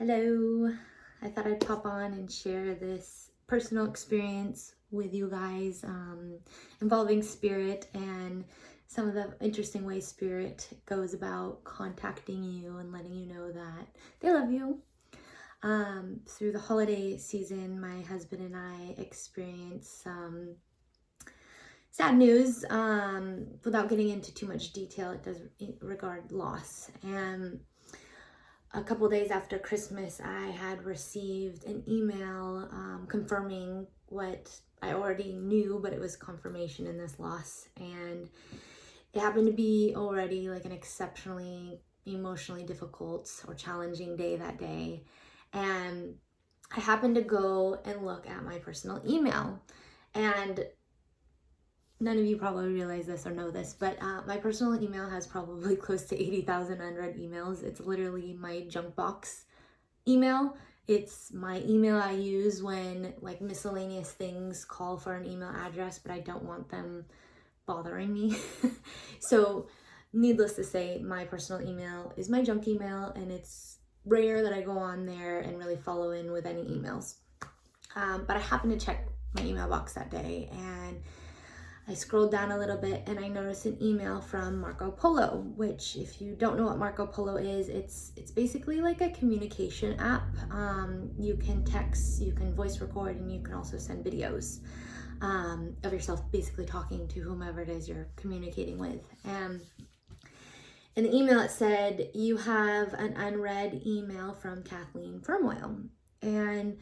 Hello, I thought I'd pop on and share this personal experience with you guys involving spirit and some of the interesting ways spirit goes about contacting you and letting you know that they love you. Through the holiday season, my husband and I experienced some sad news. Without getting into too much detail, it does regard loss. And a couple days after Christmas, I had received an email confirming what I already knew, but it was confirmation in this loss. And it happened to be already like an exceptionally emotionally difficult or challenging day that day. And I happened to go and look at my personal email. And none of you probably realize this or know this, but my personal email has probably close to 80,000 unread emails. It's literally my junk box email. It's my email I use when like miscellaneous things call for an email address, but I don't want them bothering me. So needless to say, my personal email is my junk email, and it's rare that I go on there and really follow in with any emails. But I happened to check my email box that day, and I scrolled down a little bit and I noticed an email from Marco Polo, which, if you don't know what Marco Polo is, it's basically like a communication app. You can text, you can voice record, and you can also send videos of yourself basically talking to whomever it is you're communicating with. And in the email it said, "You have an unread email from Kathleen Firmoil." And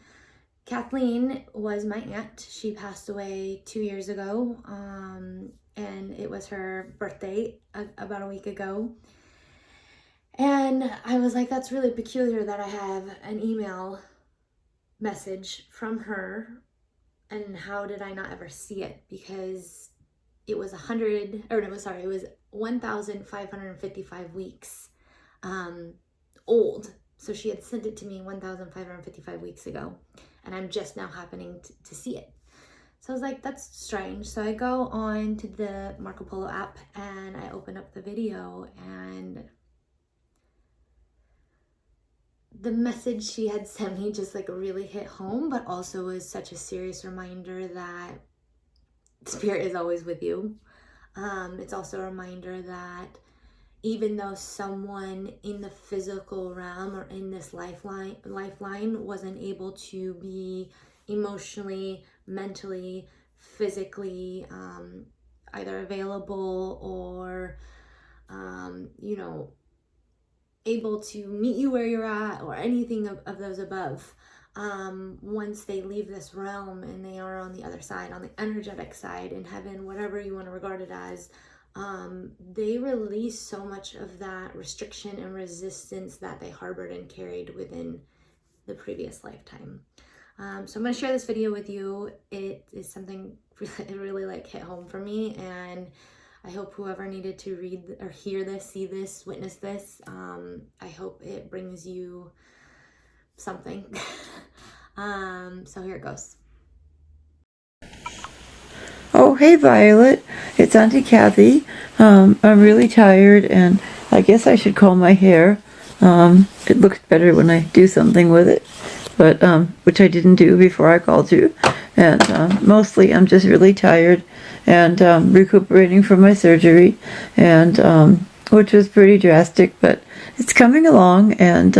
Kathleen was my aunt. She passed away 2 years ago, and it was her birthday about a week ago. And I was like, that's really peculiar that I have an email message from her, and how did I not ever see it? Because it was 1,555 weeks old. So she had sent it to me 1,555 weeks ago, and I'm just now happening to see it. So I was like, that's strange. So I go on to the Marco Polo app and I open up the video, and the message she had sent me just like really hit home, but also was such a serious reminder that spirit is always with you. It's also a reminder that even though someone in the physical realm or in this lifeline wasn't able to be emotionally, mentally, physically either available or able to meet you where you're at or anything of those above, once they leave this realm and they are on the other side, on the energetic side, in heaven, whatever you want to regard it as, they release so much of that restriction and resistance that they harbored and carried within the previous lifetime. So I'm going to share this video with you. It is something really like hit home for me, and I hope whoever needed to read or hear this, see this, witness this, I hope it brings you something. So here it goes. Oh, hey, Violet. It's Auntie Kathy. I'm really tired, and I guess I should comb my hair. It looks better when I do something with it, but which I didn't do before I called you. And mostly I'm just really tired and recuperating from my surgery, and which was pretty drastic, but it's coming along, and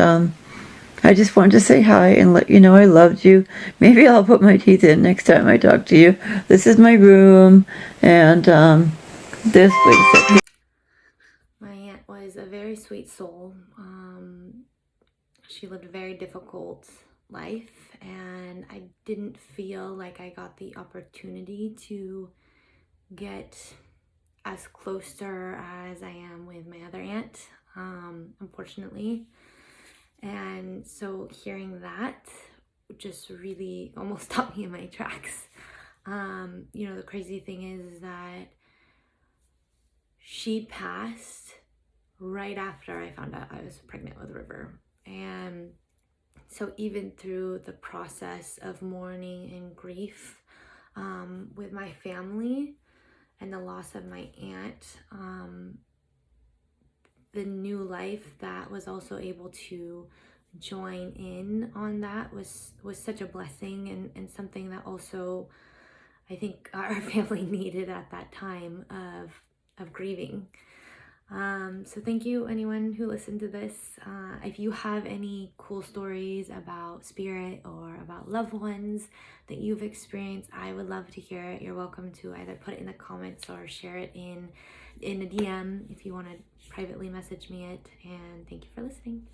I just wanted to say hi and let you know I loved you. Maybe I'll put my teeth in next time I talk to you. This is my room, and this place. My aunt was a very sweet soul. She lived a very difficult life, and I didn't feel like I got the opportunity to get as close to her as I am with my other aunt, unfortunately. And so hearing that just really almost stopped me in my tracks. The crazy thing is that she passed right after I found out I was pregnant with River. And so even through the process of mourning and grief with my family and the loss of my aunt, the new life that was also able to join in on that was such a blessing, and something that also I think our family needed at that time of grieving. So thank you, anyone who listened to this. If you have any cool stories about spirit or about loved ones that you've experienced, I would love to hear it. You're welcome to either put it in the comments or share it in a DM if you want to privately message me it. And thank you for listening.